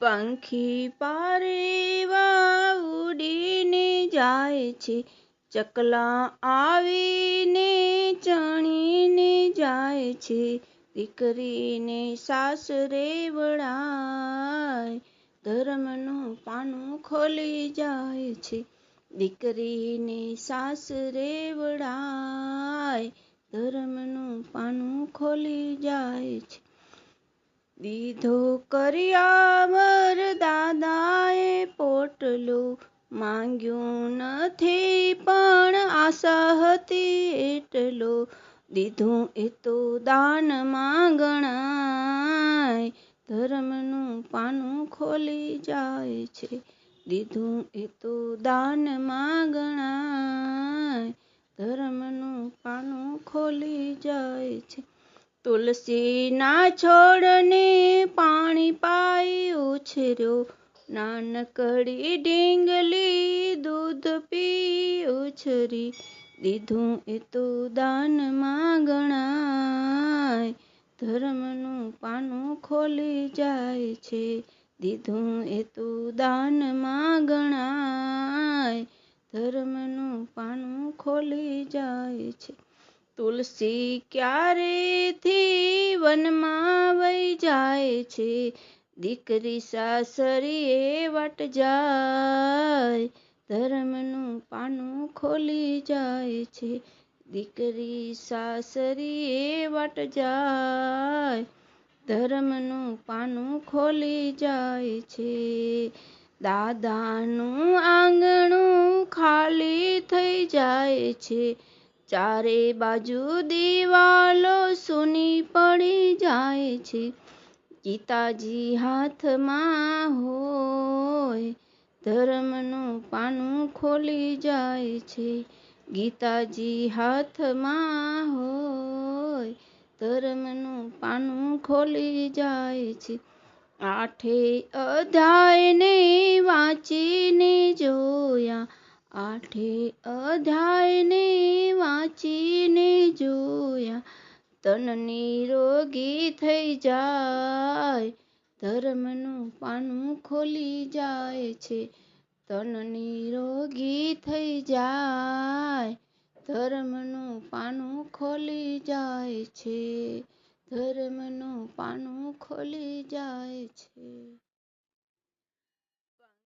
પંખી પારેવા ઉડીને જાય છે, ચકલા આવીને ચણીને જાય છે, દીકરીને સાસરે વળાય, ધર્મનું પાનું ખોલી જાય છે, દીકરીને સાસરે વળાય, ધર્મનું પાનું ખોલી જાય છે. દીધો કરિયાવર દાદાએ પોટલો, માંગ્યું નથી પણ આશા હતી એટલો, દીધું એ તો દાનમાં ગણાય, ધર્મનું પાનું ખોલી જાય છે, દીધું એ તો દાનમાં ગણાય, ધર્મનું પાનું ખોલી જાય છે. તુલસીના છોડને પાણી પાઈ ઉછર્યો, નાનકડી ઢીંગલી દૂધ પી ઉછરી, દીધું એ તો દાનમાં ગણાય, ધર્મનું પાનું ખોલી જાય છે, દીધું એ તો દાનમાં ગણાય, ધર્મનું પાનું ખોલી જાય છે. તુલસી ક્યારેથી વનમાં વહી જાય છે, દીકરી સાસરીએ વાટ જાય, ધર્મનું પાનું ખોલી જાય છે, દીકરી સાસરીએ વાટ જાય, ધર્મનું પાનું ખોલી જાય છે. દાદાનું આંગણું ખાલી થઈ જાય છે, ચારે બાજુ દિવાલો સૂની પડી જાય છે, ગીતાજી હાથમાં હોય, ધર્મનું પાનું ખોલી જાય છે, ગીતાજી હાથમાં હોય, ધર્મનું પાનું ખોલી જાય છે. આઠે અધ્યાયને વાંચીને જોયા, આઠે અધ્યાયને વાંચીને જોયા, તન નિરોગી થઈ જાય, ધર્મનું પાનું ખોલી જાય છે, તન નિરોગી થઈ જાય, ધર્મનું પાનું ખોલી જાય છે, ધર્મનું પાનું ખોલી જાય છે.